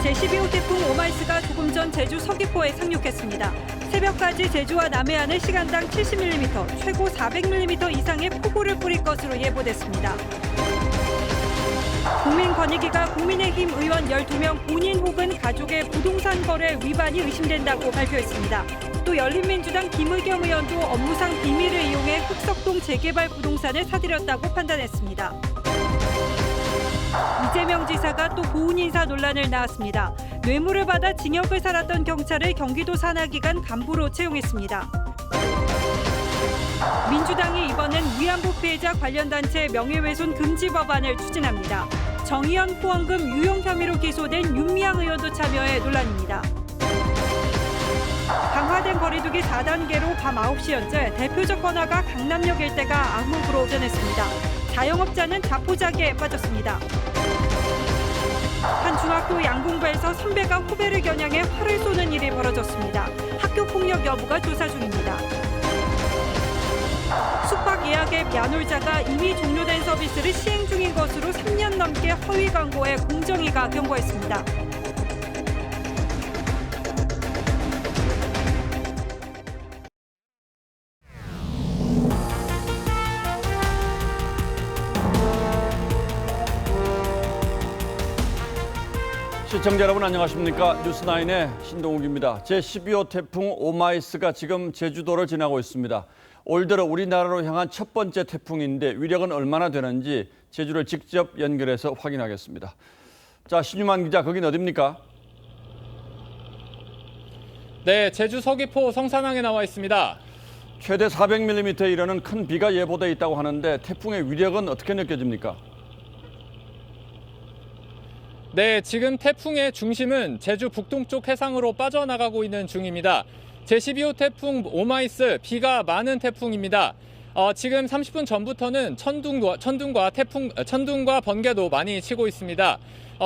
제12호 태풍 오마이스가 조금 전 제주 서귀포에 상륙했습니다. 새벽까지 제주와 남해안을 시간당 70mm, 최고 400mm 이상의 폭우를 뿌릴 것으로 예보됐습니다. 국민권익위가 국민의힘 의원 12명 본인 혹은 가족의 부동산 거래 위반이 의심된다고 발표했습니다. 또 열린민주당 김의겸 의원도 업무상 비밀을 이용해 흑석동 재개발 부동산을 사들였다고 판단했습니다. 이재명 지사가 또 고운 인사 논란을 낳았습니다. 뇌물을 받아 징역을 살았던 경찰을 경기도 산하기관 간부로 채용했습니다. 민주당이 이번엔 위안부 피해자 관련 단체 명예훼손 금지 법안을 추진합니다. 정의연 후원금 유용 혐의로 기소된 윤미향 의원도 참여해 논란입니다. 강화된 거리두기 4단계로 밤 9시 현재 대표적 번화가 강남역 일대가 암흑으로 변했습니다. 자영업자는 자포자기에 빠졌습니다. 한 중학교 양궁부에서 선배가 후배를 겨냥해 활을 쏘는 일이 벌어졌습니다. 학교 폭력 여부가 조사 중입니다. 숙박 예약 앱 야놀자가 이미 종료된 서비스를 시행 중인 것으로 3년 넘게 허위 광고에 공정위가 경고했습니다. 시청자 여러분 안녕하십니까? 뉴스9의 신동욱입니다. 제12호 태풍 오마이스가 지금 제주도를 지나고 있습니다. 올 들어 우리나라로 향한 첫 번째 태풍인데 위력은 얼마나 되는지 제주를 직접 연결해서 확인하겠습니다. 자, 신유만 기자, 거긴 어디입니까? 네, 제주 서귀포 성산항에 나와 있습니다. 최대 400mm에 이르는 큰 비가 예보돼 있다고 하는데 태풍의 위력은 어떻게 느껴집니까? 네, 지금 태풍의 중심은 제주 북동쪽 해상으로 빠져나가고 있는 중입니다. 제12호 태풍 오마이스, 비가 많은 태풍입니다. 지금 30분 전부터는 천둥과 번개도 많이 치고 있습니다.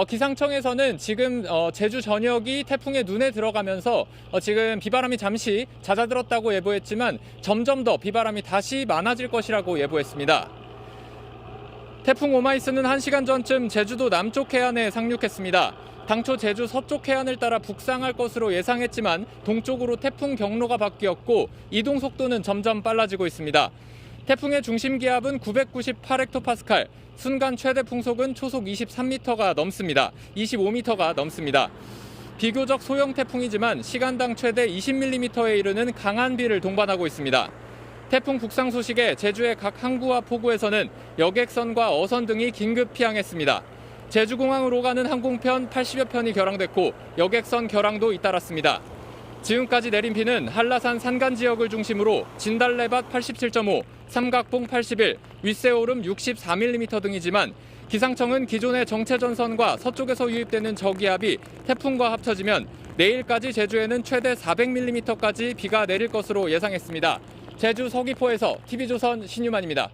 기상청에서는 지금 제주 전역이 태풍의 눈에 들어가면서 지금 비바람이 잠시 잦아들었다고 예보했지만 점점 더 비바람이 다시 많아질 것이라고 예보했습니다. 태풍 오마이스는 1시간 전쯤 제주도 남쪽 해안에 상륙했습니다. 당초 제주 서쪽 해안을 따라 북상할 것으로 예상했지만 동쪽으로 태풍 경로가 바뀌었고 이동 속도는 점점 빨라지고 있습니다. 태풍의 중심 기압은 998헥토파스칼, 순간 최대 풍속은 초속 23m가 넘습니다. 25m가 넘습니다. 비교적 소형 태풍이지만 시간당 최대 20mm에 이르는 강한 비를 동반하고 있습니다. 태풍 북상 소식에 제주의 각 항구와 포구에서는 여객선과 어선 등이 긴급 피항했습니다. 제주공항으로 가는 항공편 80여 편이 결항됐고 여객선 결항도 잇따랐습니다. 지금까지 내린 비는 한라산 산간 지역을 중심으로 진달래밭 87.5, 삼각봉 81, 윗새오름 64mm 등이지만 기상청은 기존의 정체전선과 서쪽에서 유입되는 저기압이 태풍과 합쳐지면 내일까지 제주에는 최대 400mm까지 비가 내릴 것으로 예상했습니다. 제주 서귀포에서 TV조선 신유만입니다.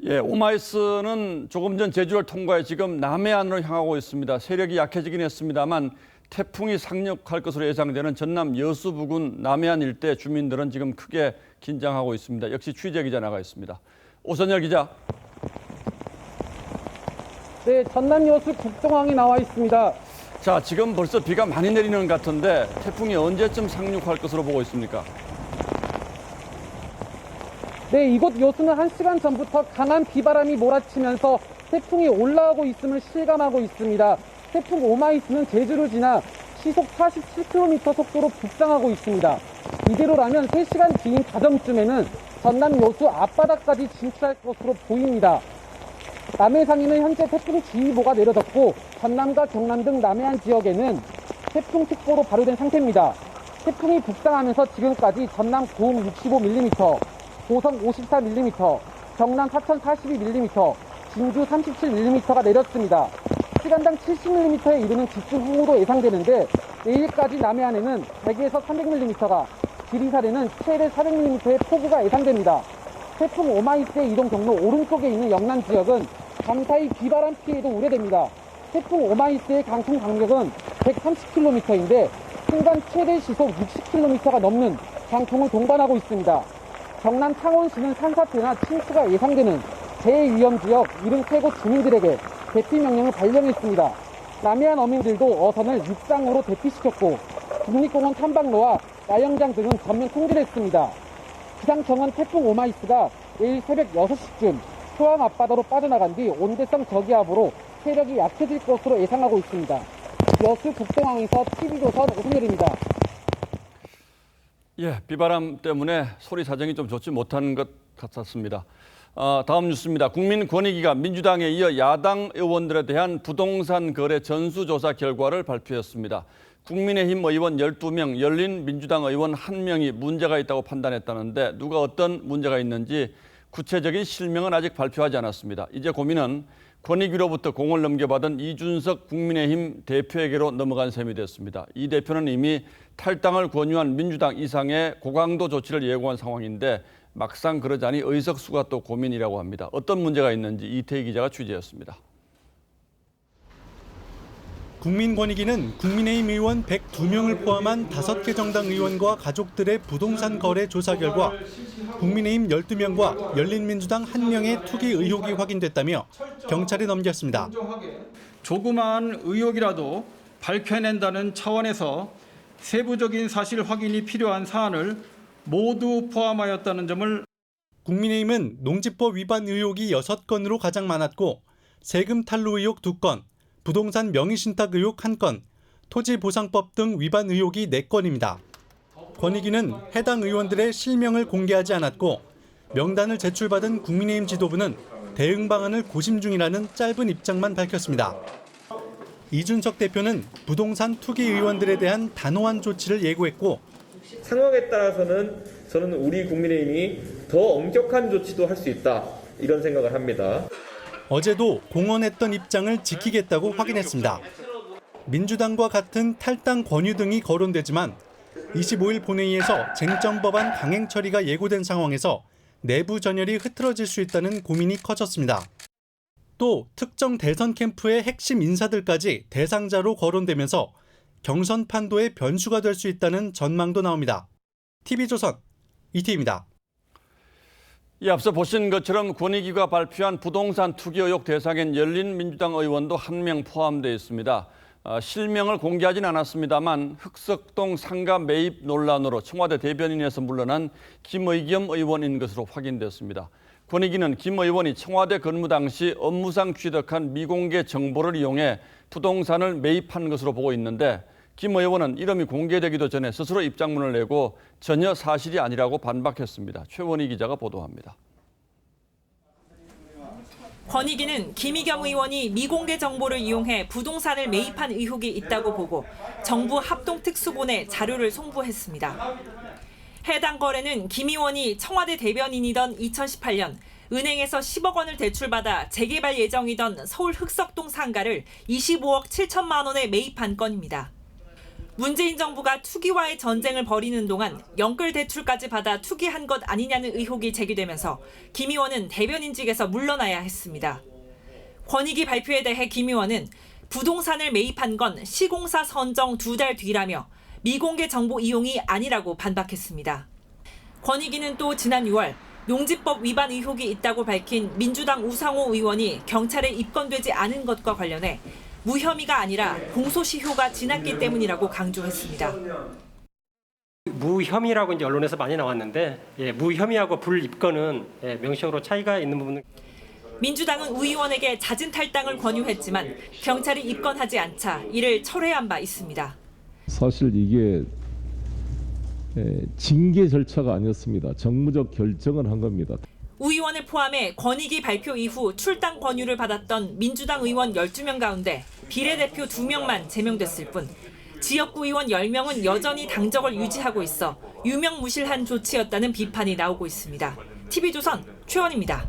예, 오마이스는 조금 전 제주를 통과해 지금 남해안으로 향하고 있습니다. 세력이 약해지긴 했습니다만 태풍이 상륙할 것으로 예상되는 전남 여수 부근 남해안 일대 주민들은 지금 크게 긴장하고 있습니다. 역시 취재 기자 나가 있습니다. 오선열 기자. 네, 전남 여수 국동항에 나와 있습니다. 자, 지금 벌써 비가 많이 내리는 것 같은데 태풍이 언제쯤 상륙할 것으로 보고 있습니까? 네, 이곳 여수는 1시간 전부터 강한 비바람이 몰아치면서 태풍이 올라오고 있음을 실감하고 있습니다. 태풍 오마이스는 제주를 지나 시속 47km 속도로 북상하고 있습니다. 이대로라면 3시간 뒤인 자정쯤에는 전남 여수 앞바다까지 진출할 것으로 보입니다. 남해상에는 현재 태풍주의보가 내려졌고 전남과 경남 등 남해안 지역에는 태풍특보로 발효된 상태입니다. 태풍이 북상하면서 지금까지 전남 고흥 65mm, 고성 54mm, 경남 사천 42mm, 진주 37mm가 내렸습니다. 시간당 70mm에 이르는 집중호우도 예상되는데 내일까지 남해안에는 100에서 300mm가, 지리산에는 최대 400mm의 폭우가 예상됩니다. 태풍 오마이스의 이동 경로 오른쪽에 있는 영남 지역은 밤사이 비바람 피해도 우려됩니다. 태풍 오마이스의 강풍 강력은 130km인데 순간 최대 시속 60km가 넘는 강풍을 동반하고 있습니다. 경남 창원시는 산사태나 침수가 예상되는 재위험지역 73곳 주민들에게 대피 명령을 발령했습니다. 남해안 어민들도 어선을 육상으로 대피시켰고 국립공원 탐방로와 야영장 등은 전면 통제됐습니다. 기상청은 태풍 오마이스가 내일 새벽 6시쯤 포항 앞바다로 빠져나간 뒤 온대성 저기압으로 세력이 약해질 것으로 예상하고 있습니다. 여수 북동항에서 TV조선 오승열입니다. 예, 비바람 때문에 소리 사정이 좀 좋지 못한 것 같았습니다. 다음 뉴스입니다. 국민권익위가 민주당에 이어 야당 의원들에 대한 부동산 거래 전수조사 결과를 발표했습니다. 국민의힘 의원 12명, 열린민주당 의원 1명이 문제가 있다고 판단했다는데 누가 어떤 문제가 있는지 구체적인 실명은 아직 발표하지 않았습니다. 이제 고민은 권익위로부터 공을 넘겨받은 이준석 국민의힘 대표에게로 넘어간 셈이 됐습니다. 이 대표는 이미 탈당을 권유한 민주당 이상의 고강도 조치를 예고한 상황인데 막상 그러자니 의석수가 또 고민이라고 합니다. 어떤 문제가 있는지 이태희 기자가 취재했습니다. 국민권익위는 국민의힘 의원 102명을 포함한 5개 정당 의원과 가족들의 부동산 거래 조사 결과 국민의힘 12명과 열린민주당 1명의 투기 의혹이 확인됐다며 경찰에 넘겼습니다. 조그마한 의혹이라도 밝혀낸다는 차원에서 세부적인 사실 확인이 필요한 사안을 모두 포함하였다는 점을 국민의힘은 농지법 위반 의혹이 6건으로 가장 많았고 세금 탈루 의혹 2건, 부동산 명의신탁 의혹 1건, 토지보상법 등 위반 의혹이 4건입니다. 권익위는 해당 의원들의 실명을 공개하지 않았고 명단을 제출받은 국민의힘 지도부는 대응 방안을 고심 중이라는 짧은 입장만 밝혔습니다. 이준석 대표는 부동산 투기 의원들에 대한 단호한 조치를 예고했고 상황에 따라서는 저는 우리 국민의힘이 더 엄격한 조치도 할 수 있다 이런 생각을 합니다. 어제도 공언했던 입장을 지키겠다고 확인했습니다. 민주당과 같은 탈당 권유 등이 거론되지만 25일 본회의에서 쟁점 법안 강행 처리가 예고된 상황에서 내부 전열이 흐트러질 수 있다는 고민이 커졌습니다. 또 특정 대선 캠프의 핵심 인사들까지 대상자로 거론되면서 경선 판도의 변수가 될 수 있다는 전망도 나옵니다. TV조선 이태희입니다. 이 앞서 보신 것처럼 권익위가 발표한 부동산 투기 의혹 대상엔 열린민주당 의원도 1명 포함되어 있습니다. 실명을 공개하진 않았습니다만 흑석동 상가 매입 논란으로 청와대 대변인에서 물러난 김의겸 의원인 것으로 확인됐습니다. 권익위는 김 의원이 청와대 근무 당시 업무상 취득한 미공개 정보를 이용해 부동산을 매입한 것으로 보고 있는데 김 의원은 이름이 공개되기도 전에 스스로 입장문을 내고 전혀 사실이 아니라고 반박했습니다. 최원희 기자가 보도합니다. 권익위는 김의겸 의원이 미공개 정보를 이용해 부동산을 매입한 의혹이 있다고 보고 정부 합동특수본에 자료를 송부했습니다. 해당 거래는 김 의원이 청와대 대변인이던 2018년 은행에서 10억 원을 대출받아 재개발 예정이던 서울 흑석동 상가를 25억 7천만 원에 매입한 건입니다. 문재인 정부가 투기와의 전쟁을 벌이는 동안 연끌 대출까지 받아 투기한 것 아니냐는 의혹이 제기되면서 김 의원은 대변인직에서 물러나야 했습니다. 권익위 발표에 대해 김 의원은 부동산을 매입한 건 시공사 선정 2달 뒤라며 미공개 정보 이용이 아니라고 반박했습니다. 권익위는 또 지난 6월 농지법 위반 의혹이 있다고 밝힌 민주당 우상호 의원이 경찰에 입건되지 않은 것과 관련해 무혐의가 아니라 공소시효가 지났기 때문이라고 강조했습니다. 무혐의라고 이제 언론에서 많이 나왔는데 무혐의하고 불입건은 명시적으로 차이가 있는 부분은 민주당은 우 의원에게 잦은 탈당을 권유했지만 경찰이 입건하지 않자 이를 철회한 바 있습니다. 사실 이게 징계 절차가 아니었습니다. 정무적 결정을 한 겁니다. 우 의원을 포함해 권익위 발표 이후 출당 권유를 받았던 민주당 의원 12명 가운데 비례대표 2명만 제명됐을 뿐 지역구 의원 10명은 여전히 당적을 유지하고 있어 유명무실한 조치였다는 비판이 나오고 있습니다. TV조선 최원입니다.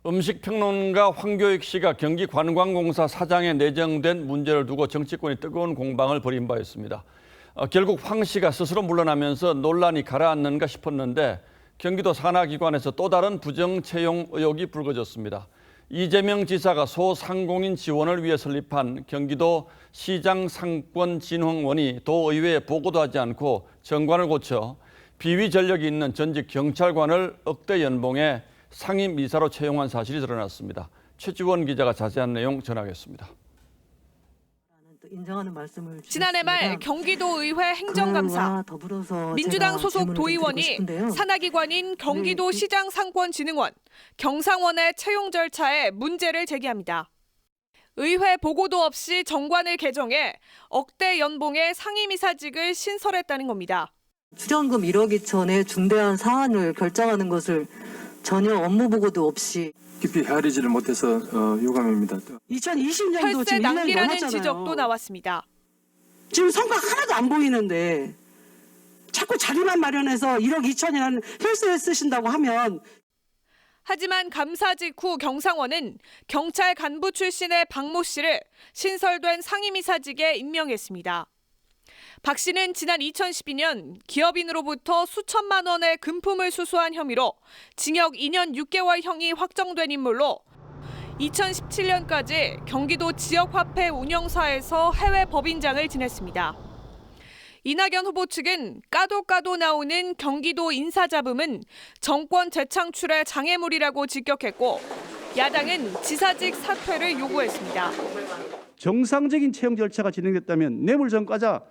음식평론가 황교익 씨가 경기관광공사 사장에 내정된 문제를 두고 정치권이 뜨거운 공방을 벌인 바 있습니다. 결국 황 씨가 스스로 물러나면서 논란이 가라앉는가 싶었는데 경기도 산하기관에서 또 다른 부정 채용 의혹이 불거졌습니다. 이재명 지사가 소상공인 지원을 위해 설립한 경기도 시장상권진흥원이 도의회에 보고도 하지 않고 정관을 고쳐 비위 전력이 있는 전직 경찰관을 억대 연봉에 상임 이사로 채용한 사실이 드러났습니다. 최지원 기자가 자세한 내용 전하겠습니다. 인정하는 말씀을 지난해 말 경기도의회 행정감사, 민주당 소속 도의원이 산하기관인 경기도시장상권진흥원, 경상원의 채용 절차에 문제를 제기합니다. 의회 보고도 없이 정관을 개정해 억대 연봉의 상임이사직을 신설했다는 겁니다. 출연금 1억 2천의 중대한 사안을 결정하는 것을 전혀 업무 보고도 없이 깊이 헤아리지를 못해서 유감입니다. 2020년도 혈세 지금 1년이 낭비라는 넘었잖아요. 지적도 나왔습니다. 지금 성과 하나도 안 보이는데 자꾸 자리만 마련해서 1억 2천이라는 혈세에 쓰신다고 하면 하지만 감사 직후 경상원은 경찰 간부 출신의 박모 씨를 신설된 상임이사직에 임명했습니다. 박 씨는 지난 2012년 기업인으로부터 수천만 원의 금품을 수수한 혐의로 징역 2년 6개월형이 확정된 인물로 2017년까지 경기도 지역화폐 운영사에서 해외 법인장을 지냈습니다. 이낙연 후보 측은 까도 나오는 경기도 인사잡음은 정권 재창출의 장애물이라고 직격했고 야당은 지사직 사퇴를 요구했습니다. 정상적인 채용 절차가 진행됐다면 뇌물전과자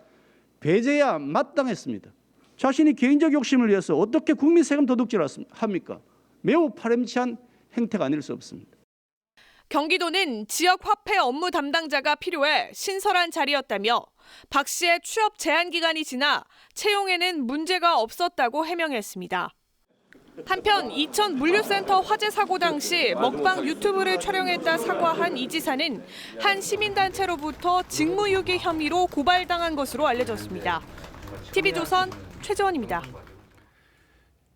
배제해야 마땅했습니다. 자신이 개인적 욕심을 위해서 어떻게 국민 세금 도둑질을 합니까? 매우 파렴치한 행태가 아닐 수 없습니다. 경기도는 지역 화폐 업무 담당자가 필요해 신설한 자리였다며 박 씨의 취업 제한 기간이 지나 채용에는 문제가 없었다고 해명했습니다. 한편 이천 물류센터 화재 사고 당시 먹방 유튜브를 촬영했다 사과한 이 지사는 한 시민단체로부터 직무유기 혐의로 고발당한 것으로 알려졌습니다. TV조선 최재원입니다.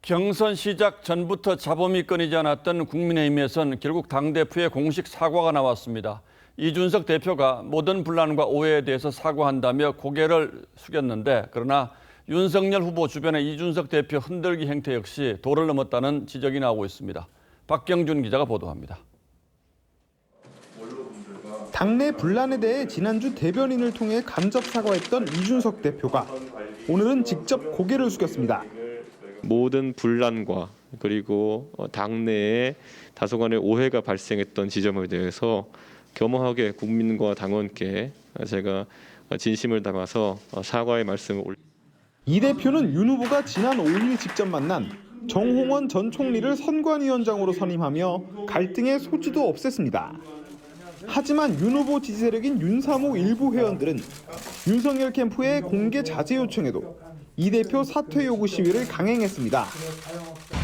경선 시작 전부터 잡음이 끊이지 않았던 국민의힘에선 결국 당대표의 공식 사과가 나왔습니다. 이준석 대표가 모든 분란과 오해에 대해서 사과한다며 고개를 숙였는데 그러나 윤석열 후보 주변의 이준석 대표 흔들기 행태 역시 도를 넘었다는 지적이 나오고 있습니다. 박경준 기자가 보도합니다. 당내 분란에 대해 지난주 대변인을 통해 간접 사과했던 이준석 대표가 오늘은 직접 고개를 숙였습니다. 모든 분란과 그리고 당내에 다소간의 오해가 발생했던 지점에 대해서 겸허하게 국민과 당원께 제가 진심을 담아서 사과의 말씀을 올립니다. 이 대표는 윤 후보가 지난 5일 직접 만난 정홍원 전 총리를 선관위원장으로 선임하며 갈등의 소지도 없앴습니다. 하지만 윤 후보 지지 세력인 윤사모 일부 회원들은 윤석열 캠프의 공개 자제 요청에도 이 대표 사퇴 요구 시위를 강행했습니다.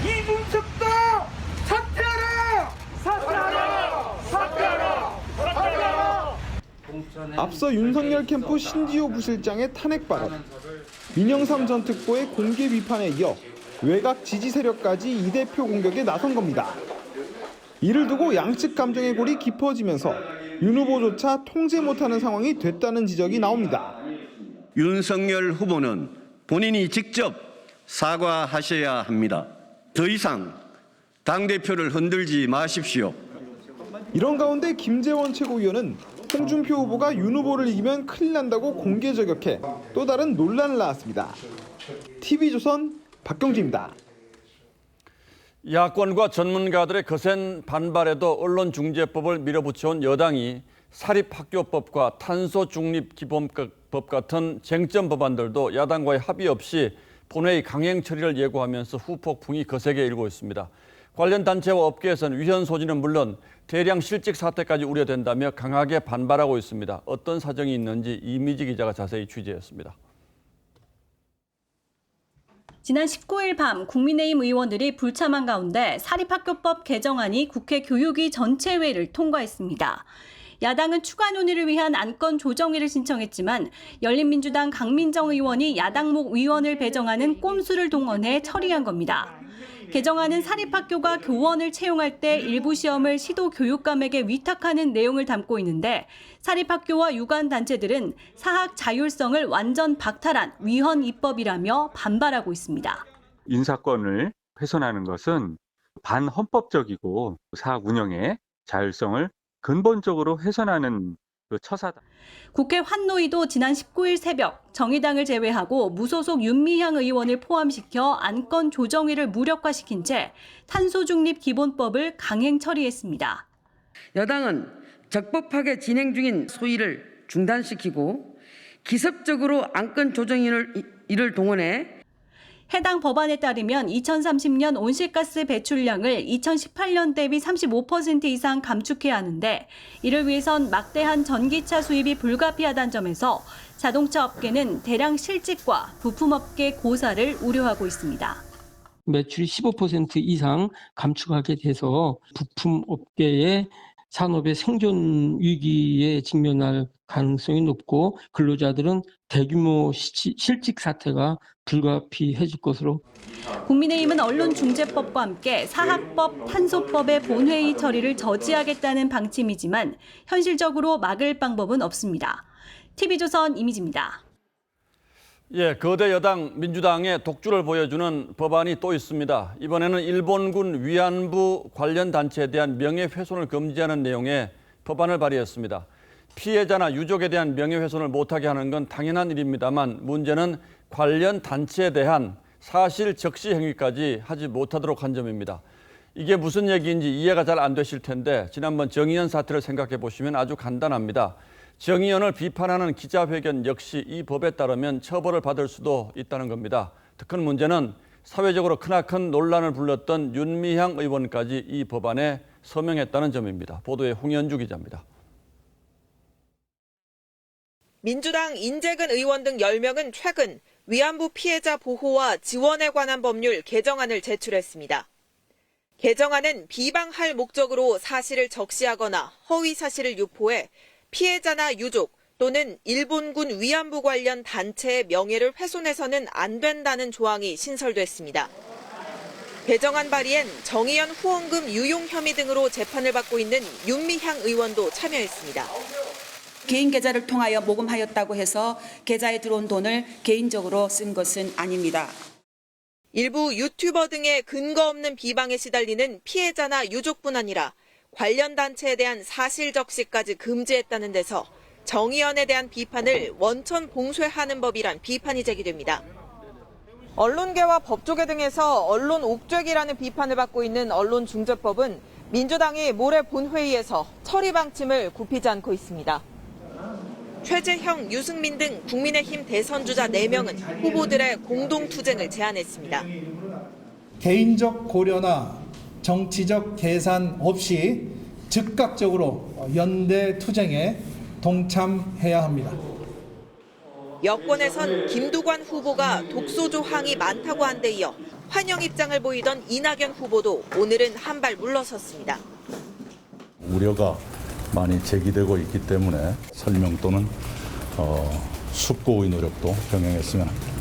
이준석도 사퇴하라! 사퇴하라! 사퇴하라! 사퇴하라! 앞서 윤석열 캠프 신지호 부실장의 탄핵 발언, 민영삼 전 특보의 공개 비판에 이어 외곽 지지 세력까지 이 대표 공격에 나선 겁니다. 이를 두고 양측 감정의 골이 깊어지면서 윤 후보조차 통제 못하는 상황이 됐다는 지적이 나옵니다. 윤석열 후보는 본인이 직접 사과하셔야 합니다. 더 이상 당대표를 흔들지 마십시오. 이런 가운데 김재원 최고위원은 홍준표 후보가 윤 후보를 이기면 큰일 난다고 공개 저격해 또 다른 논란을 낳았습니다. TV조선 박경주입니다. 야권과 전문가들의 거센 반발에도 언론중재법을 밀어붙여온 여당이 사립학교법과 탄소중립기본법 같은 쟁점 법안들도 야당과의 합의 없이 본회의 강행 처리를 예고하면서 후폭풍이 거세게 일고 있습니다. 관련 단체와 업계에서는 위헌 소지는 물론 대량 실직 사태까지 우려된다며 강하게 반발하고 있습니다. 어떤 사정이 있는지 이미지 기자가 자세히 취재했습니다. 지난 19일 밤 국민의힘 의원들이 불참한 가운데 사립학교법 개정안이 국회 교육위 전체회의를 통과했습니다. 야당은 추가 논의를 위한 안건 조정위를 신청했지만 열린민주당 강민정 의원이 야당목 위원을 배정하는 꼼수를 동원해 처리한 겁니다. 개정안은 사립학교가 교원을 채용할 때 일부 시험을 시도교육감에게 위탁하는 내용을 담고 있는데 사립학교와 유관단체들은 사학 자율성을 완전 박탈한 위헌 입법이라며 반발하고 있습니다. 인사권을 훼손하는 것은 반헌법적이고 사학 운영의 자율성을 근본적으로 훼손하는 처사다. 국회 환노위도 지난 19일 새벽 정의당을 제외하고 무소속 윤미향 의원을 포함시켜 안건 조정위를 무력화시킨 채 탄소중립기본법을 강행 처리했습니다. 여당은 적법하게 진행 중인 소위를 중단시키고 기습적으로 안건 조정인을 동원해 해당 법안에 따르면 2030년 온실가스 배출량을 2018년 대비 35% 이상 감축해야 하는데 이를 위해선 막대한 전기차 수입이 불가피하다는 점에서 자동차 업계는 대량 실직과 부품업계 고사를 우려하고 있습니다. 매출이 15% 이상 감축하게 돼서 부품업계의 산업의 생존 위기에 직면할 가능성이 높고 근로자들은 대규모 실직 사태가 불가피해질 것으로. 국민의힘은 언론중재법과 함께 사학법, 탄소법의 본회의 처리를 저지하겠다는 방침이지만 현실적으로 막을 방법은 없습니다. TV조선 이미지입니다. 예, 거대 여당 민주당의 독주를 보여주는 법안이 또 있습니다. 이번에는 일본군 위안부 관련 단체에 대한 명예훼손을 금지하는 내용의 법안을 발의했습니다. 피해자나 유족에 대한 명예훼손을 못하게 하는 건 당연한 일입니다만 문제는 관련 단체에 대한 사실 적시 행위까지 하지 못하도록 한 점입니다. 이게 무슨 얘기인지 이해가 잘 안 되실 텐데 지난번 정의연 사태를 생각해 보시면 아주 간단합니다. 정의연을 비판하는 기자회견 역시 이 법에 따르면 처벌을 받을 수도 있다는 겁니다. 더 큰 문제는 사회적으로 크나큰 논란을 불렀던 윤미향 의원까지 이 법안에 서명했다는 점입니다. 보도에 홍현주 기자입니다. 민주당 인재근 의원 등 10명은 최근 위안부 피해자 보호와 지원에 관한 법률 개정안을 제출했습니다. 개정안은 비방할 목적으로 사실을 적시하거나 허위 사실을 유포해 피해자나 유족 또는 일본군 위안부 관련 단체의 명예를 훼손해서는 안 된다는 조항이 신설됐습니다. 개정안 발의엔 정의연 후원금 유용 혐의 등으로 재판을 받고 있는 윤미향 의원도 참여했습니다. 개인 계좌를 통하여 모금하였다고 해서 계좌에 들어온 돈을 개인적으로 쓴 것은 아닙니다. 일부 유튜버 등의 근거 없는 비방에 시달리는 피해자나 유족뿐 아니라 관련 단체에 대한 사실 적시까지 금지했다는 데서 정의연에 대한 비판을 원천 봉쇄하는 법이란 비판이 제기됩니다. 언론계와 법조계 등에서 언론 옥죄기라는 비판을 받고 있는 언론중재법은 민주당이 모레 본회의에서 처리 방침을 굽히지 않고 있습니다. 최재형, 유승민 등 국민의힘 대선 주자 4명은 후보들의 공동투쟁을 제안했습니다. 개인적 고려나 정치적 계산 없이 즉각적으로 연대 투쟁에 동참해야 합니다. 여권에선 김두관 후보가 독소 조항이 많다고 한 데 이어 환영 입장을 보이던 이낙연 후보도 오늘은 한 발 물러섰습니다. 우려가 많이 제기되고 있기 때문에 설명 또는 숙고의 노력도 병행했으면 합니다.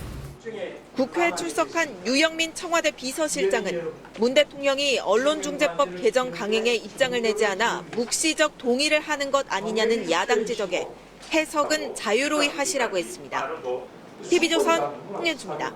국회에 출석한 유영민 청와대 비서실장은 문 대통령이 언론중재법 개정 강행에 입장을 내지 않아 묵시적 동의를 하는 것 아니냐는 야당 지적에 해석은 자유로이 하시라고 했습니다. TV조선 홍현주입니다.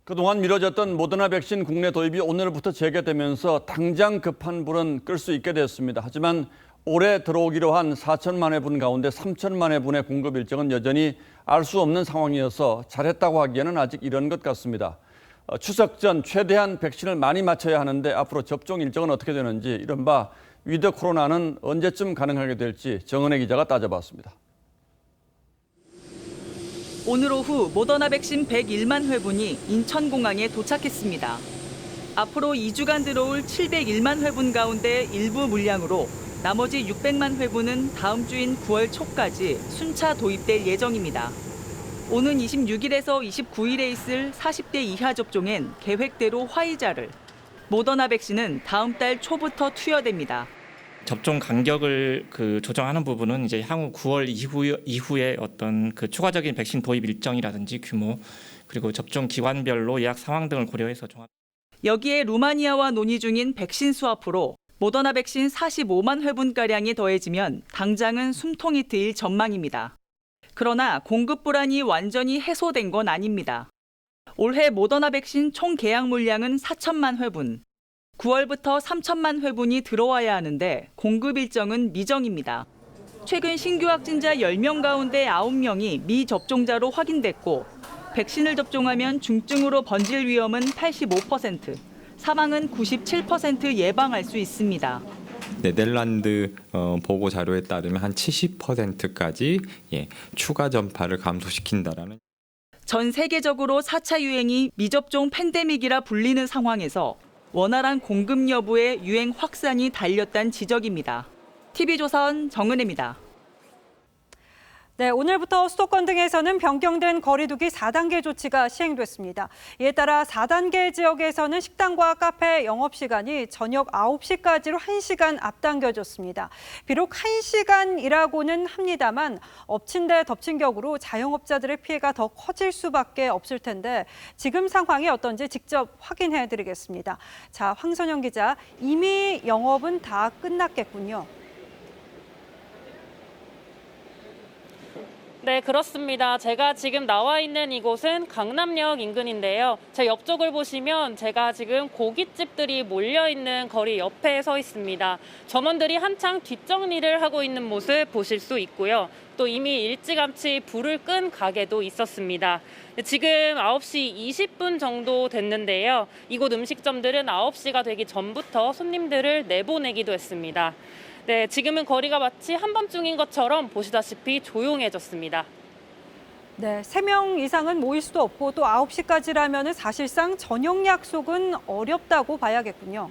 그동안 미뤄졌던 모더나 백신 국내 도입이 오늘부터 재개되면서 당장 급한 불은 끌 수 있게 됐습니다. 하지만 올해 들어오기로 한 4천만 회분 가운데 3천만 회분의 공급 일정은 여전히 알 수 없는 상황이어서 잘했다고 하기에는 아직 이런 것 같습니다. 추석 전 최대한 백신을 많이 맞춰야 하는데 앞으로 접종 일정은 어떻게 되는지 이른바 위드 코로나는 언제쯤 가능하게 될지 정은혜 기자가 따져봤습니다. 오늘 오후 모더나 백신 101만 회분이 인천공항에 도착했습니다. 앞으로 2주간 들어올 701만 회분 가운데 일부 물량으로 나머지 600만 회분은 다음 주인 9월 초까지 순차 도입될 예정입니다. 오는 26일에서 29일에 있을 40대 이하 접종엔 계획대로 화이자를, 모더나 백신은 다음 달 초부터 투여됩니다. 접종 간격을 조정하는 부분은 이제 향후 9월 이후에 어떤 추가적인 백신 도입 일정이라든지 규모 그리고 접종 기관별로 예약 상황 등을 고려해서 종합. 여기에 루마니아와 논의 중인 백신 수합으로 모더나 백신 45만 회분가량이 더해지면 당장은 숨통이 트일 전망입니다. 그러나 공급 불안이 완전히 해소된 건 아닙니다. 올해 모더나 백신 총 계약 물량은 4천만 회분. 9월부터 3천만 회분이 들어와야 하는데 공급 일정은 미정입니다. 최근 신규 확진자 10명 가운데 9명이 미접종자로 확인됐고 백신을 접종하면 중증으로 번질 위험은 85%, 사망은 97% 예방할 수 있습니다. 네덜란드 보고 자료에 따르면 한 70%까지 추가 전파를 감소시킨다라는. 전 세계적으로 4차 유행이 미접종 팬데믹이라 불리는 상황에서 원활한 공급 여부에 유행 확산이 달렸다는 지적입니다. TV조선 정은혜입니다. 네, 오늘부터 수도권 등에서는 변경된 거리두기 4단계 조치가 시행됐습니다. 이에 따라 4단계 지역에서는 식당과 카페 영업시간이 저녁 9시까지로 1시간 앞당겨졌습니다. 비록 1시간이라고는 합니다만 엎친 데 덮친 격으로 자영업자들의 피해가 더 커질 수밖에 없을 텐데 지금 상황이 어떤지 직접 확인해드리겠습니다. 자, 황선영 기자, 이미 영업은 다 끝났겠군요. 네, 그렇습니다. 제가 지금 나와 있는 이곳은 강남역 인근인데요. 제 옆쪽을 보시면 제가 지금 고깃집들이 몰려있는 거리 옆에 서 있습니다. 점원들이 한창 뒷정리를 하고 있는 모습 보실 수 있고요. 또 이미 일찌감치 불을 끈 가게도 있었습니다. 지금 9시 20분 정도 됐는데요. 이곳 음식점들은 9시가 되기 전부터 손님들을 내보내기도 했습니다. 네, 지금은 거리가 마치 한밤중인 것처럼 보시다시피 조용해졌습니다. 네, 3명 이상은 모일 수도 없고 또 9시까지라면 사실상 저녁 약속은 어렵다고 봐야겠군요.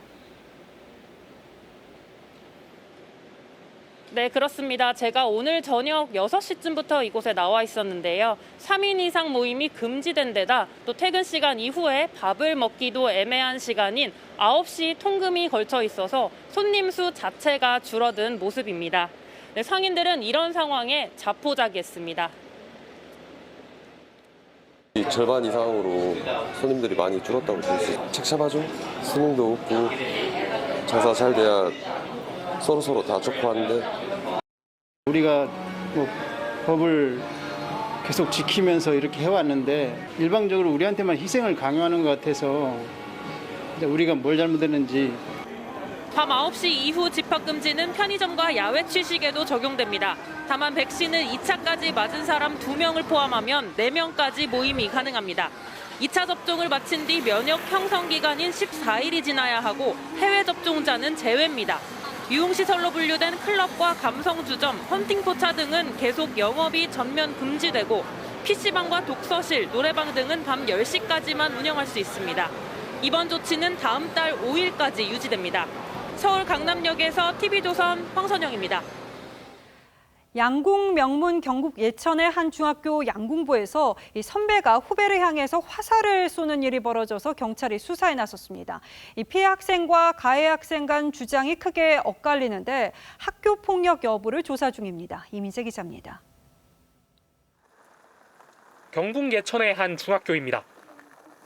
네, 그렇습니다. 제가 오늘 저녁 6시쯤부터 이곳에 나와 있었는데요. 3인 이상 모임이 금지된 데다 또 퇴근 시간 이후에 밥을 먹기도 애매한 시간인 9시 통금이 걸쳐 있어서 손님 수 자체가 줄어든 모습입니다. 네, 상인들은 이런 상황에 자포자기했습니다. 절반 이상으로 손님들이 많이 줄었다고 볼 수 있어요. 착잡하죠? 손님도 없고 장사 잘 돼야 서로 다 좋고 하는데 우리가 뭐 법을 계속 지키면서 이렇게 해왔는데 일방적으로 우리한테만 희생을 강요하는 것 같아서 우리가 뭘 잘못했는지. 밤 9시 이후 집합금지는 편의점과 야외 취식에도 적용됩니다. 다만 백신을 2차까지 맞은 사람 2명을 포함하면 4명까지 모임이 가능합니다. 2차 접종을 마친 뒤 면역 형성 기간인 14일이 지나야 하고 해외 접종자는 제외입니다. 유흥시설로 분류된 클럽과 감성주점, 헌팅포차 등은 계속 영업이 전면 금지되고 PC방과 독서실, 노래방 등은 밤 10시까지만 운영할 수 있습니다. 이번 조치는 다음 달 5일까지 유지됩니다. 서울 강남역에서 TV조선 황선영입니다. 양궁 명문 경북 예천의 한 중학교 양궁부에서 이 선배가 후배를 향해서 화살을 쏘는 일이 벌어져서 경찰이 수사에 나섰습니다. 이 피해 학생과 가해 학생 간 주장이 크게 엇갈리는데 학교 폭력 여부를 조사 중입니다. 이민재 기자입니다. 경북 예천의 한 중학교입니다.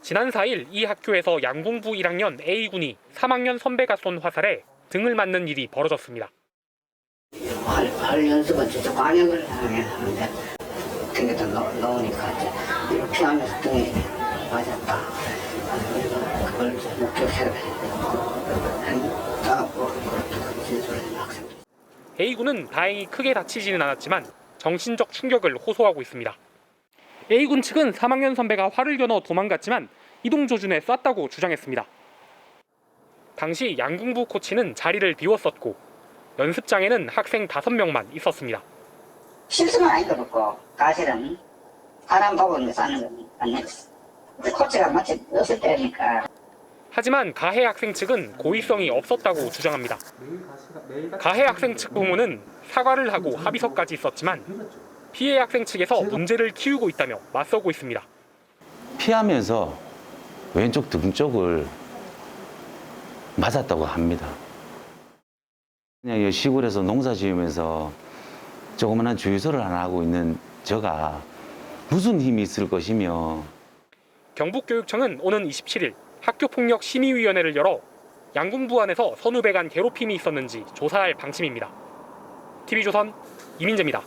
지난 4일 이 학교에서 양궁부 1학년 A군이 3학년 선배가 쏜 화살에 등을 맞는 일이 벌어졌습니다. 활 연습은 진짜 관역을 하는데 등에다 넣으니까 이렇게 피하면서 등에 맞았다. 그걸 목격해야 A군은 다행히 크게 다치지는 않았지만 정신적 충격을 호소하고 있습니다. A군 측은 3학년 선배가 활을 겨눠 도망갔지만 이동 조준에 쐈다고 주장했습니다. 당시 양궁부 코치는 자리를 비웠었고 연습장에는 학생 5명만 있었습니다. 실수는 아닌 것 같고 사실은 사람 보고 쐈는 건 아니었어. 코치가 마치 없을 때니까. 하지만 가해 학생 측은 고의성이 없었다고 주장합니다. 가해 학생 측 부모는 사과를 하고 합의서까지 썼지만 피해 학생 측에서 문제를 키우고 있다며 맞서고 있습니다. 피하면서 왼쪽 등 쪽을 맞았다고 합니다. 그냥 시골에서 농사 지으면서 조그마한 주유소를 하나 하고 있는 저가 무슨 힘이 있을 것이며. 경북교육청은 오는 27일 학교폭력심의위원회를 열어 양궁부 안에서 선후배 간 괴롭힘이 있었는지 조사할 방침입니다. TV조선 이민재입니다.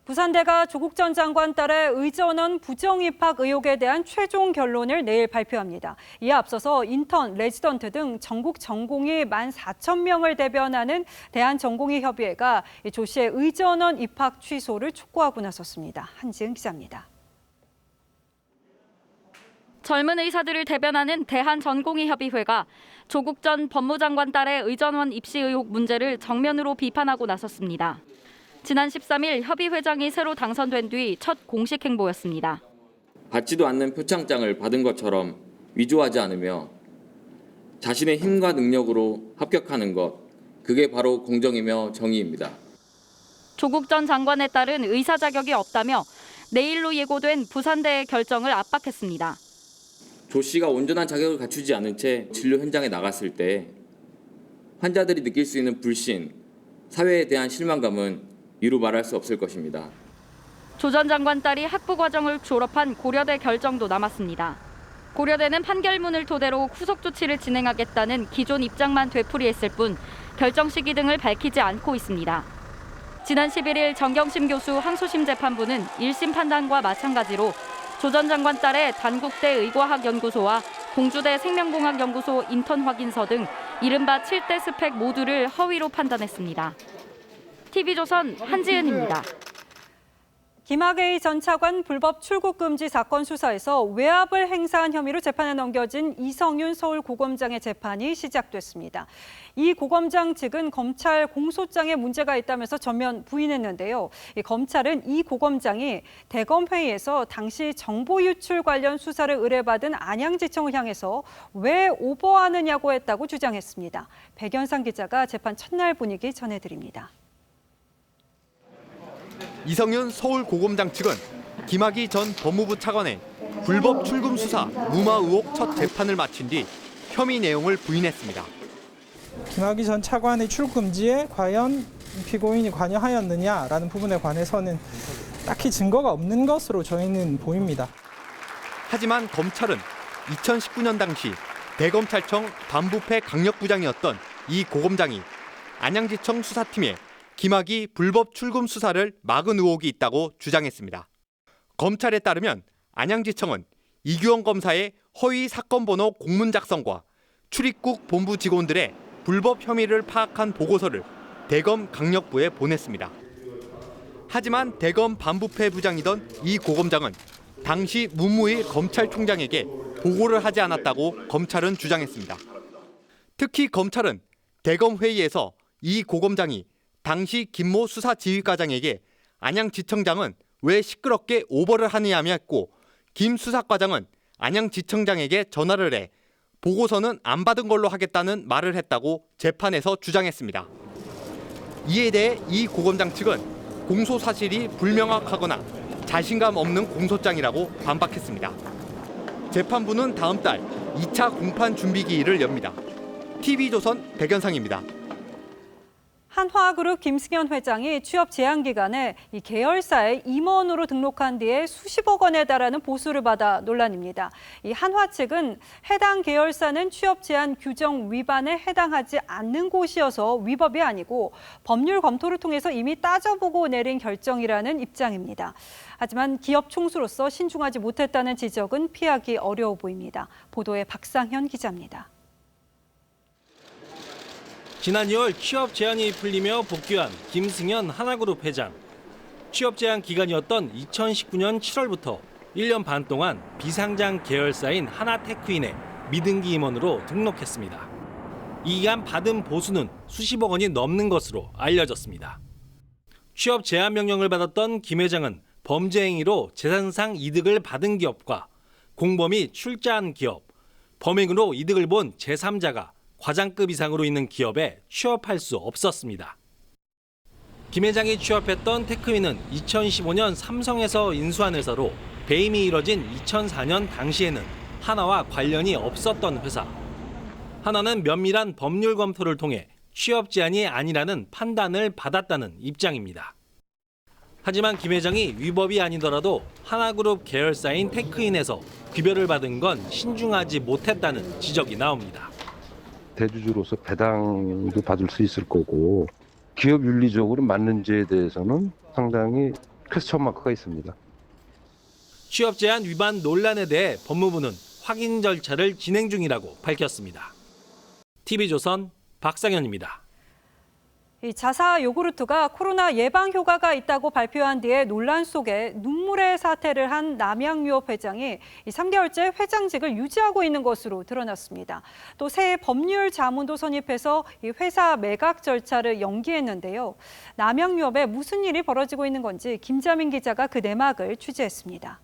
부산대가 조국 전 장관 딸의 의전원 부정입학 의혹에 대한 최종 결론을 내일 발표합니다. 이에 앞서서 인턴, 레지던트 등 전국 전공의 14,000명을 대변하는 대한전공의협의회가 조 씨의 의전원 입학 취소를 촉구하고 나섰습니다. 한지은 기자입니다. 젊은 의사들을 대변하는 대한전공의협의회가 조국 전 법무장관 딸의 의전원 입시 의혹 문제를 정면으로 비판하고 나섰습니다. 지난 13일 협의회장이 새로 당선된 뒤 첫 공식 행보였습니다. 받지도 않는 표창장을 받은 것처럼 위조하지 않으며 자신의 힘과 능력으로 합격하는 것, 그게 바로 공정이며 정의입니다. 조국 전 장관에 따른 의사 자격이 없다며 내일로 예고된 부산대의 결정을 압박했습니다. 조 씨가 온전한 자격을 갖추지 않은 채 진료 현장에 나갔을 때 환자들이 느낄 수 있는 불신, 사회에 대한 실망감은 이루 말할 수 없을 것입니다. 조 전 장관 딸이 학부 과정을 졸업한 고려대 결정도 남았습니다. 고려대는 판결문을 토대로 후속 조치를 진행하겠다는 기존 입장만 되풀이했을 뿐 결정 시기 등을 밝히지 않고 있습니다. 지난 11일 정경심 교수 항소심 재판부는 1심 판단과 마찬가지로 조 전 장관 딸의 단국대 의과학연구소와 공주대 생명공학연구소 인턴 확인서 등 이른바 7대 스펙 모두를 허위로 판단했습니다. TV조선 한지은입니다. 김학의 전 차관 불법 출국 금지 사건 수사에서 외압을 행사한 혐의로 재판에 넘겨진 이성윤 서울고검장의 재판이 시작됐습니다. 이 고검장 측은 검찰 공소장에 문제가 있다면서 전면 부인했는데요. 검찰은 이 고검장이 대검회의에서 당시 정보 유출 관련 수사를 의뢰받은 안양지청을 향해서 왜 오버하느냐고 했다고 주장했습니다. 백연상 기자가 재판 첫날 분위기 전해드립니다. 이성윤 서울고검장 측은 김학의 전 법무부 차관의 불법 출금 수사 무마 의혹 첫 재판을 마친 뒤 혐의 내용을 부인했습니다. 김학의 전 차관의 출국 금지에 과연 피고인이 관여하였느냐라는 부분에 관해서는 딱히 증거가 없는 것으로 저희는 보입니다. 하지만 검찰은 2019년 당시 대검찰청 반부패 강력부장이었던 이 고검장이 안양지청 수사팀에 김학의 불법 출금 수사를 막은 의혹이 있다고 주장했습니다. 검찰에 따르면 안양지청은 이규영 검사의 허위 사건 번호 공문 작성과 출입국 본부 직원들의 불법 혐의를 파악한 보고서를 대검 강력부에 보냈습니다. 하지만 대검 반부패 부장이던 이 고검장은 당시 문무일 검찰총장에게 보고를 하지 않았다고 검찰은 주장했습니다. 특히 검찰은 대검 회의에서 이 고검장이 당시 김모 수사지휘과장에게 안양지청장은 왜 시끄럽게 오버를 하느냐며 했고 김 수사과장은 안양지청장에게 전화를 해 보고서는 안 받은 걸로 하겠다는 말을 했다고 재판에서 주장했습니다. 이에 대해 이 고검장 측은 공소 사실이 불명확하거나 자신감 없는 공소장이라고 반박했습니다. 재판부는 다음 달 2차 공판 준비기일을 엽니다. TV조선 백연상입니다. 한화그룹 김승현 회장이 취업 제한 기간에 이 계열사에 임원으로 등록한 뒤에 수십억 원에 달하는 보수를 받아 논란입니다. 이 한화 측은 해당 계열사는 취업 제한 규정 위반에 해당하지 않는 곳이어서 위법이 아니고 법률 검토를 통해서 이미 따져보고 내린 결정이라는 입장입니다. 하지만 기업 총수로서 신중하지 못했다는 지적은 피하기 어려워 보입니다. 보도에 박상현 기자입니다. 지난 2월 취업 제한이 풀리며 복귀한 김승현 하나그룹 회장. 취업 제한 기간이었던 2019년 7월부터 1년 반 동안 비상장 계열사인 하나테크인에 미등기 임원으로 등록했습니다. 이 기간 받은 보수는 수십억 원이 넘는 것으로 알려졌습니다. 취업 제한 명령을 받았던 김 회장은 범죄 행위로 재산상 이득을 받은 기업과 공범이 출자한 기업, 범행으로 이득을 본 제3자가 과장급 이상으로 있는 기업에 취업할 수 없었습니다. 김 회장이 취업했던 테크윈은 2015년 삼성에서 인수한 회사로 배임이 이뤄진 2004년 당시에는 하나와 관련이 없었던 회사. 하나는 면밀한 법률 검토를 통해 취업 제한이 아니라는 판단을 받았다는 입장입니다. 하지만 김 회장이 위법이 아니더라도 하나그룹 계열사인 테크인에서 급여를 받은 건 신중하지 못했다는 지적이 나옵니다. 대주주로서 배당도 받을 수 있을 거고 기업 윤리적으로 맞는지에 대해서는 상당히 퀘스천 마크가 있습니다. 취업 제한 위반 논란에 대해 법무부는 확인 절차를 진행 중이라고 밝혔습니다. TV조선 박상현입니다. 이 자사 요구르트가 코로나 예방 효과가 있다고 발표한 뒤에 논란 속에 눈물의 사퇴를 한 남양유업 회장이 3개월째 회장직을 유지하고 있는 것으로 드러났습니다. 또 새 법률 자문도 선임해서 이 회사 매각 절차를 연기했는데요. 남양유업에 무슨 일이 벌어지고 있는 건지 김자민 기자가 그 내막을 취재했습니다.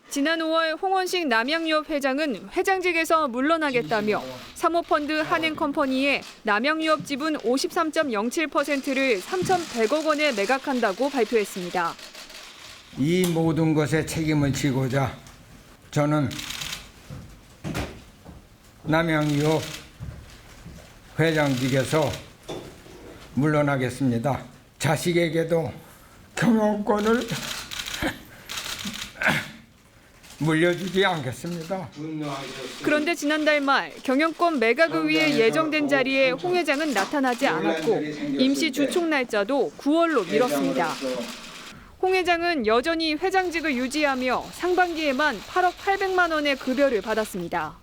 지난 5월 홍원식 남양유업 회장은 회장직에서 물러나겠다며 사모펀드 한행컴퍼니에 남양유업 지분 53.07%를 3,100억 원에 매각한다고 발표했습니다. 이 모든 것에 책임을 지고자 저는 남양유업 회장직에서 물러나겠습니다. 자식에게도 경영권을 물려주지 않겠습니다. 그런데 지난달 말 경영권 매각을 위해 예정된 자리에 홍 회장은 나타나지 않았고 임시 주총 날짜도 9월로 미뤘습니다. 홍 회장은 여전히 회장직을 유지하며 상반기에만 8억 800만 원의 급여를 받았습니다.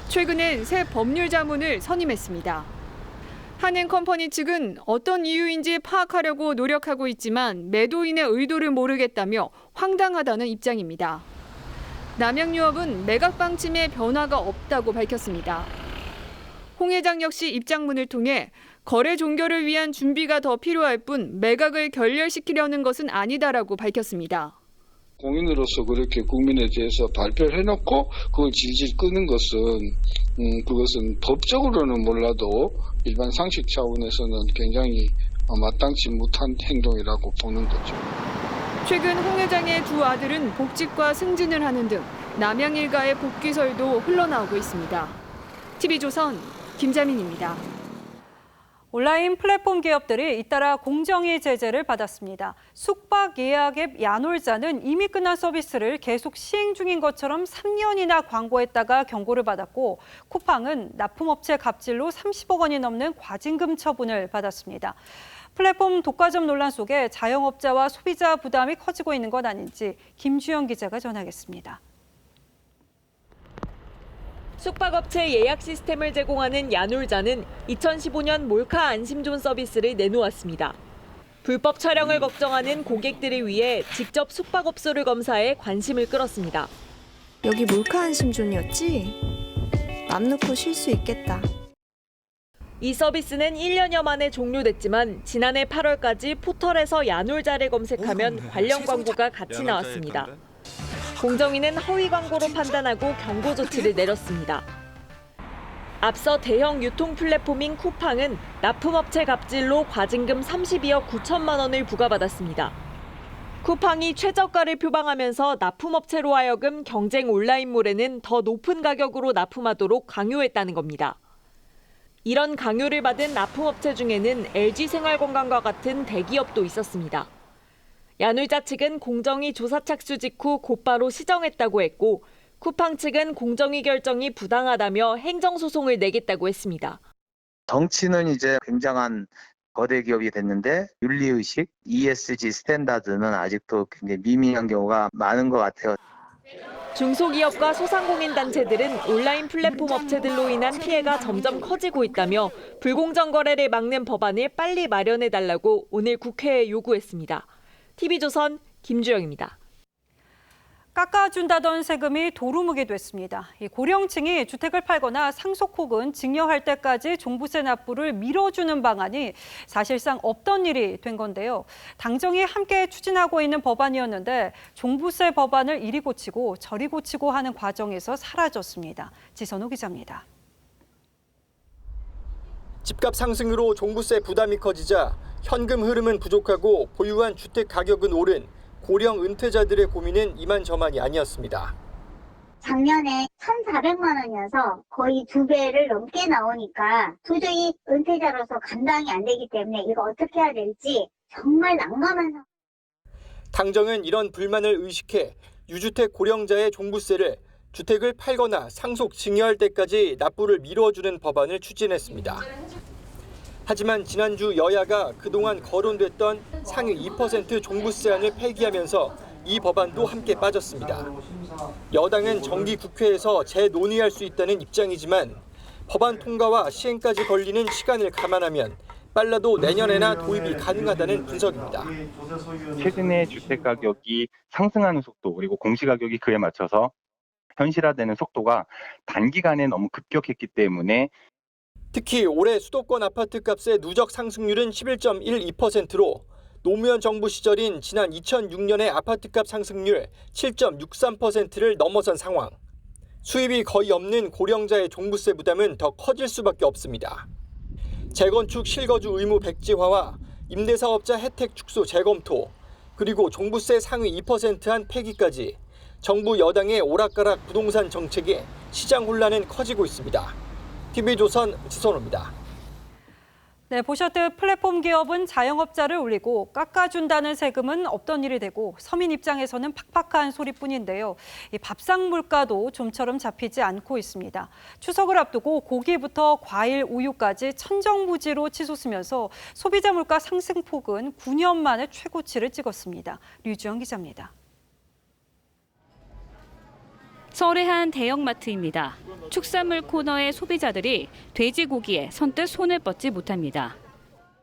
최근엔 새 법률 자문을 선임했습니다. 한행컴퍼니 측은 어떤 이유인지 파악하려고 노력하고 있지만 매도인의 의도를 모르겠다며 황당하다는 입장입니다. 남양유업은 매각 방침에 변화가 없다고 밝혔습니다. 홍 회장 역시 입장문을 통해 거래 종결을 위한 준비가 더 필요할 뿐 매각을 결렬시키려는 것은 아니다라고 밝혔습니다. 공인으로서 그렇게 국민에 대해서 발표를 해놓고 그걸 질질 끄는 그것은 법적으로는 몰라도 일반 상식 차원에서는 굉장히 마땅치 못한 행동이라고 보는 거죠. 최근 홍 회장의 두 아들은 복직과 승진을 하는 등 남양 일가의 복귀설도 흘러나오고 있습니다. TV조선 김자민입니다. 온라인 플랫폼 기업들이 잇따라 공정위 제재를 받았습니다. 숙박 예약 앱 야놀자는 이미 끝난 서비스를 계속 시행 중인 것처럼 3년이나 광고했다가 경고를 받았고, 쿠팡은 납품업체 갑질로 30억 원이 넘는 과징금 처분을 받았습니다. 플랫폼 독과점 논란 속에 자영업자와 소비자 부담이 커지고 있는 것 아닌지 김주영 기자가 전하겠습니다. 숙박업체 예약 시스템을 제공하는 야놀자는 2015년 몰카 안심존 서비스를 내놓았습니다. 불법 촬영을 걱정하는 고객들을 위해 직접 숙박업소를 검사해 관심을 끌었습니다. 여기 몰카 안심존이었지? 맘 놓고 쉴 수 있겠다. 이 서비스는 1년여 만에 종료됐지만 지난해 8월까지 포털에서 야놀자를 검색하면 관련 광고가 같이 나왔습니다. 공정위는 허위 광고로 판단하고 경고 조치를 내렸습니다. 앞서 대형 유통 플랫폼인 쿠팡은 납품업체 갑질로 과징금 32억 9천만 원을 부과받았습니다. 쿠팡이 최저가를 표방하면서 납품업체로 하여금 경쟁 온라인몰에는 더 높은 가격으로 납품하도록 강요했다는 겁니다. 이런 강요를 받은 납품업체 중에는 LG생활건강과 같은 대기업도 있었습니다. 야놀자 측은 공정위 조사 착수 직후 곧바로 시정했다고 했고, 쿠팡 측은 공정위 결정이 부당하다며 행정소송을 내겠다고 했습니다. 덩치는 이제 굉장한 거대 기업이 됐는데 윤리의식, ESG 스탠다드는 아직도 굉장히 미미한 경우가 많은 것 같아요. 중소기업과 소상공인단체들은 온라인 플랫폼 업체들로 인한 피해가 점점 커지고 있다며 불공정 거래를 막는 법안을 빨리 마련해달라고 오늘 국회에 요구했습니다. TV조선 김주영입니다. 깎아준다던 세금이 도루묵이 됐습니다. 이 고령층이 주택을 팔거나 상속 혹은 증여할 때까지 종부세 납부를 미뤄주는 방안이 사실상 없던 일이 된 건데요. 당정이 함께 추진하고 있는 법안이었는데 종부세 법안을 이리 고치고 저리 고치고 하는 과정에서 사라졌습니다. 지선우 기자입니다. 집값 상승으로 종부세 부담이 커지자 현금 흐름은 부족하고 보유한 주택 가격은 오른 고령 은퇴자들의 고민은 이만저만이 아니었습니다. 작년에 1,400만 원이어서 거의 2배를 넘게 나오니까 도저히 은퇴자로서 감당이 안 되기 때문에 이거 어떻게 해야 될지 정말 난감한 상황. 당정은 이런 불만을 의식해 유주택 고령자의 종부세를 주택을 팔거나 상속 증여할 때까지 납부를 미뤄주는 법안을 추진했습니다. 하지만 지난주 여야가 그동안 거론됐던 상위 2% 종부세안을 폐기하면서 이 법안도 함께 빠졌습니다. 여당은 정기 국회에서 재논의할 수 있다는 입장이지만 법안 통과와 시행까지 걸리는 시간을 감안하면 빨라도 내년에나 도입이 가능하다는 분석입니다. 최근에 주택 가격이 상승하는 속도 그리고 공시가격이 그에 맞춰서 현실화되는 속도가 단기간에 너무 급격했기 때문에 특히 올해 수도권 아파트값의 누적 상승률은 11.12%로 노무현 정부 시절인 지난 2006년의 아파트값 상승률 7.63%를 넘어선 상황. 수입이 거의 없는 고령자의 종부세 부담은 더 커질 수밖에 없습니다. 재건축 실거주 의무 백지화와 임대사업자 혜택 축소 재검토, 그리고 종부세 상위 2%한 폐기까지 정부 여당의 오락가락 부동산 정책에 시장 혼란은 커지고 있습니다. TV조선 지선호입니다. 네, 보셨듯 플랫폼 기업은 자영업자를 올리고 깎아준다는 세금은 없던 일이 되고 서민 입장에서는 팍팍한 소리뿐인데요. 이 밥상 물가도 좀처럼 잡히지 않고 있습니다. 추석을 앞두고 고기부터 과일, 우유까지 천정부지로 치솟으면서 소비자 물가 상승폭은 9년 만에 최고치를 찍었습니다. 류주영 기자입니다. 서울의 한 대형마트입니다. 축산물 코너의 소비자들이 돼지고기에 선뜻 손을 뻗지 못합니다.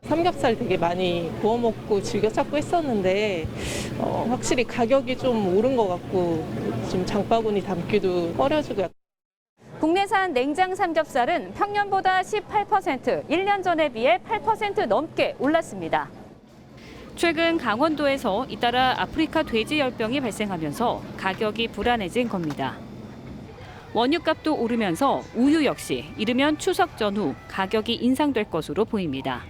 삼겹살 되게 많이 구워 먹고 즐겨 찾고 했었는데 확실히 가격이 좀 오른 것 같고 좀 장바구니 담기도 꺼려지고. 국내산 냉장 삼겹살은 평년보다 18%, 1년 전에 비해 8% 넘게 올랐습니다. 최근 강원도에서 잇따라 아프리카 돼지 열병이 발생하면서 가격이 불안해진 겁니다. 원유값도 오르면서 우유 역시 이르면 추석 전후 가격이 인상될 것으로 보입니다.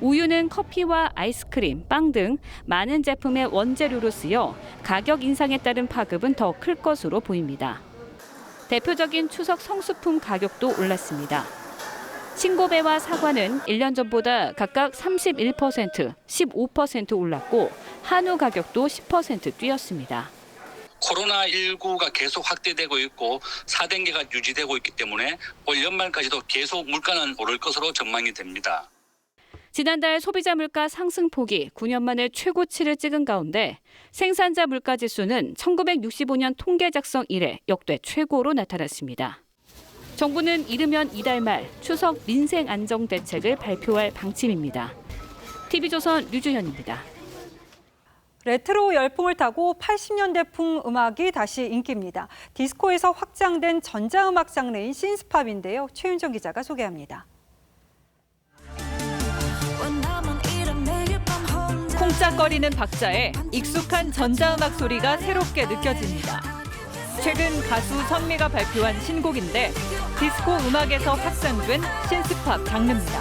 우유는 커피와 아이스크림, 빵 등 많은 제품의 원재료로 쓰여 가격 인상에 따른 파급은 더 클 것으로 보입니다. 대표적인 추석 성수품 가격도 올랐습니다. 신고배와 사과는 1년 전보다 각각 31%, 15% 올랐고 한우 가격도 10% 뛰었습니다. 코로나19가 계속 확대되고 있고 4단계가 유지되고 있기 때문에 올 연말까지도 계속 물가는 오를 것으로 전망이 됩니다. 지난달 소비자 물가 상승폭이 9년 만에 최고치를 찍은 가운데 생산자 물가지수는 1965년 통계 작성 이래 역대 최고로 나타났습니다. 정부는 이르면 이달 말 추석 민생 안정 대책을 발표할 방침입니다. TV조선 류주현입니다. 레트로 열풍을 타고 80년대풍 음악이 다시 인기입니다. 디스코에서 확장된 전자음악 장르인 신스팝인데요. 최윤정 기자가 소개합니다. 쿵짝거리는 박자에 익숙한 전자음악 소리가 새롭게 느껴집니다. 최근 가수 선미가 발표한 신곡인데 디스코 음악에서 확장된 신스팝 장르입니다.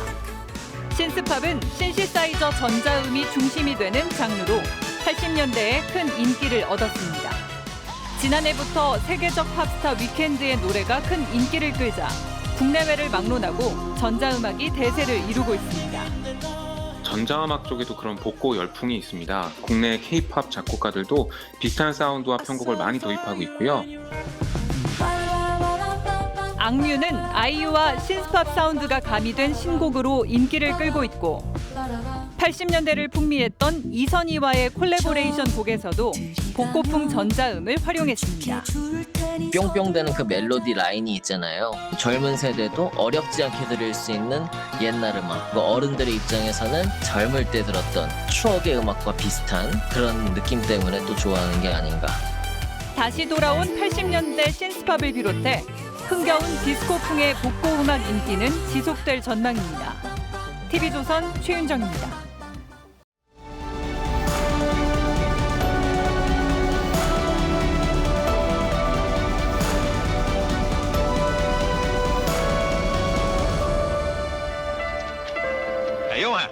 신스팝은 신시사이저 전자음이 중심이 되는 장르로 80년대에 큰 인기를 얻었습니다. 지난해부터 세계적 팝스타 위켄드의 노래가 큰 인기를 끌자 국내외를 막론하고 전자음악이 대세를 이루고 있습니다. 전자음악 쪽에도 그런 복고 열풍이 있습니다. 국내 K-팝 작곡가들도 비슷한 사운드와 편곡을 많이 도입하고 있고요. 악뮤는 아이유와 신스팝 사운드가 가미된 신곡으로 인기를 끌고 있고 80년대를 풍미했던 이선희와의 콜래보레이션 곡에서도 복고풍 전자음을 활용했습니다. 뿅뿅대는 그 멜로디 라인이 있잖아요. 젊은 세대도 어렵지 않게 들을 수 있는 옛날 음악, 어른들의 입장에서는 젊을 때 들었던 추억의 음악과 비슷한 그런 느낌 때문에 또 좋아하는 게 아닌가. 다시 돌아온 80년대 신스팝을 비롯해 흥겨운 디스코풍의 복고 음악 인기는 지속될 전망입니다. TV조선 최윤정입니다. Hey, Johan.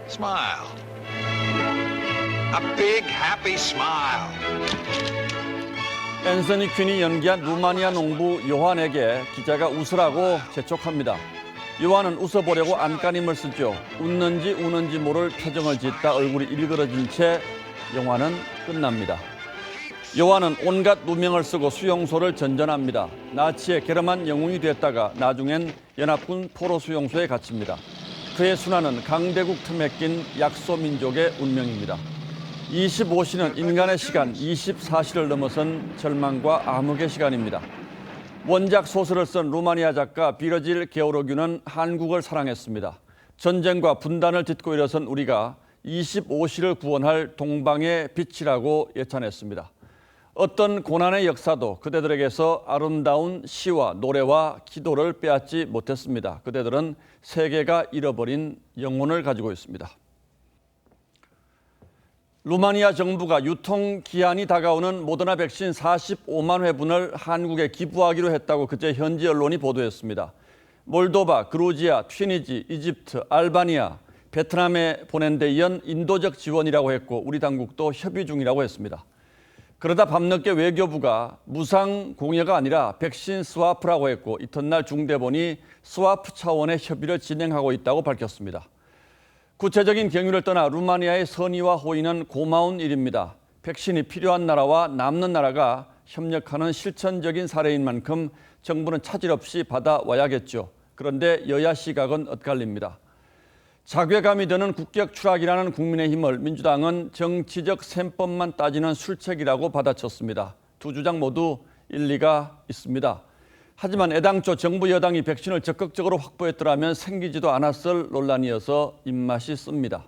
Smile. A big happy smile. 앤서니 퀸이 연기한 루마니아 농부 요한에게 기자가 웃으라고 재촉합니다. 요한은 웃어보려고 안간힘을 쓰죠. 웃는지 우는지 모를 표정을 짓다 얼굴이 일그러진 채 영화는 끝납니다. 요한은 온갖 누명을 쓰고 수용소를 전전합니다. 나치의 게르만 영웅이 됐다가 나중엔 연합군 포로 수용소에 갇힙니다. 그의 순환은 강대국 틈에 낀 약소민족의 운명입니다. 25시는 인간의 시간, 24시를 넘어선 절망과 암흑의 시간입니다. 원작 소설을 쓴 루마니아 작가 비러질 게오로규는 한국을 사랑했습니다. 전쟁과 분단을 딛고 일어선 우리가 25시를 구원할 동방의 빛이라고 예찬했습니다. 어떤 고난의 역사도 그대들에게서 아름다운 시와 노래와 기도를 빼앗지 못했습니다. 그대들은 세계가 잃어버린 영혼을 가지고 있습니다. 루마니아 정부가 유통기한이 다가오는 모더나 백신 45만 회분을 한국에 기부하기로 했다고 그제 현지 언론이 보도했습니다. 몰도바, 그루지아, 튀니지, 이집트, 알바니아, 베트남에 보낸 데 이은 인도적 지원이라고 했고 우리 당국도 협의 중이라고 했습니다. 그러다 밤늦게 외교부가 무상 공여가 아니라 백신 스와프라고 했고 이튿날 중대본이 스와프 차원의 협의를 진행하고 있다고 밝혔습니다. 구체적인 경위를 떠나 루마니아의 선의와 호의는 고마운 일입니다. 백신이 필요한 나라와 남는 나라가 협력하는 실천적인 사례인 만큼 정부는 차질 없이 받아와야겠죠. 그런데 여야 시각은 엇갈립니다. 자괴감이 드는 국격 추락이라는 국민의힘을 민주당은 정치적 셈법만 따지는 술책이라고 받아쳤습니다. 두 주장 모두 일리가 있습니다. 하지만 애당초 정부 여당이 백신을 적극적으로 확보했더라면 생기지도 않았을 논란이어서 입맛이 씁니다.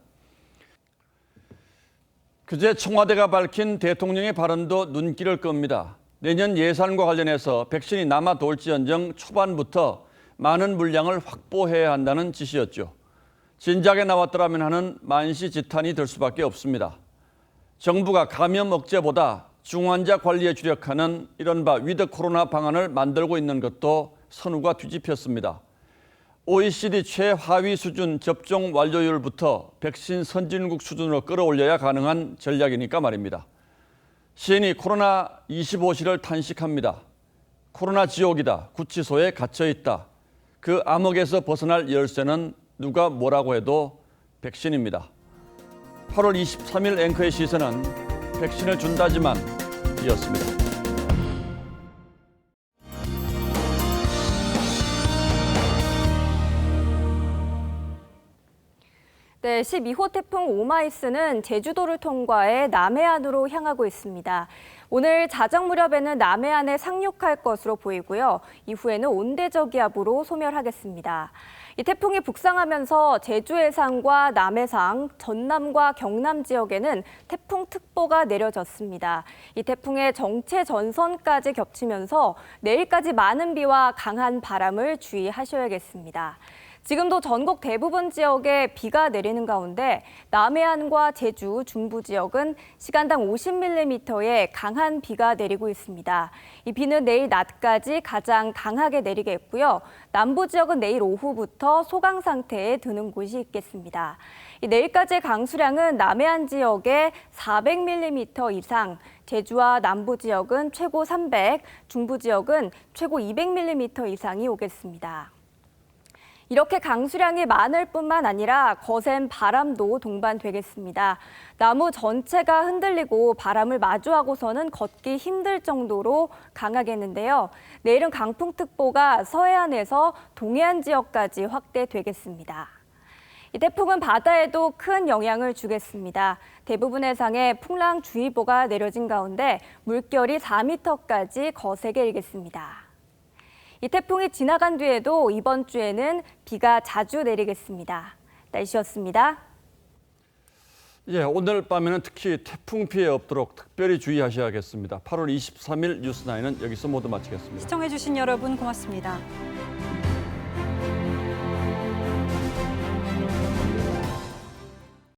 그제 청와대가 밝힌 대통령의 발언도 눈길을 끕니다. 내년 예산과 관련해서 백신이 남아 돌지언정 초반부터 많은 물량을 확보해야 한다는 지시였죠. 진작에 나왔더라면 하는 만시지탄이 될 수밖에 없습니다. 정부가 감염 억제보다 중환자 관리에 주력하는 이른바 위드 코로나 방안을 만들고 있는 것도 선우가 뒤집혔습니다. OECD 최하위 수준 접종 완료율부터 백신 선진국 수준으로 끌어올려야 가능한 전략이니까 말입니다. 시인이 코로나 25시를 탄식합니다. 코로나 지옥이다. 구치소에 갇혀있다. 그 암흑에서 벗어날 열쇠는 누가 뭐라고 해도 백신입니다. 8월 23일 앵커의 시선은 백신을 준다지만 이었습니다. 네, 12호 태풍 오마이스는 제주도를 통과해 남해안으로 향하고 있습니다. 오늘 자정 무렵에는 남해안에 상륙할 것으로 보이고요. 이후에는 온대저기압으로 소멸하겠습니다. 이 태풍이 북상하면서 제주 해상과 남해상, 전남과 경남 지역에는 태풍특보가 내려졌습니다. 이 태풍의 정체 전선까지 겹치면서 내일까지 많은 비와 강한 바람을 주의하셔야겠습니다. 지금도 전국 대부분 지역에 비가 내리는 가운데 남해안과 제주, 중부 지역은 시간당 50mm의 강한 비가 내리고 있습니다. 이 비는 내일 낮까지 가장 강하게 내리겠고요. 남부 지역은 내일 오후부터 소강 상태에 드는 곳이 있겠습니다. 내일까지의 강수량은 남해안 지역에 400mm 이상, 제주와 남부 지역은 최고 300, 중부 지역은 최고 200mm 이상이 오겠습니다. 이렇게 강수량이 많을 뿐만 아니라 거센 바람도 동반되겠습니다. 나무 전체가 흔들리고 바람을 마주하고서는 걷기 힘들 정도로 강하겠는데요. 내일은 강풍특보가 서해안에서 동해안 지역까지 확대되겠습니다. 이 태풍은 바다에도 큰 영향을 주겠습니다. 대부분 해상에 풍랑주의보가 내려진 가운데 물결이 4m까지 거세게 일겠습니다. 이 태풍이 지나간 뒤에도 이번 주에는 비가 자주 내리겠습니다. 날씨였습니다. 예, 오늘 밤에는 특히 태풍 피해 없도록 특별히 주의하셔야겠습니다. 8월 23일 뉴스9는 여기서 모두 마치겠습니다. 시청해주신 여러분 고맙습니다.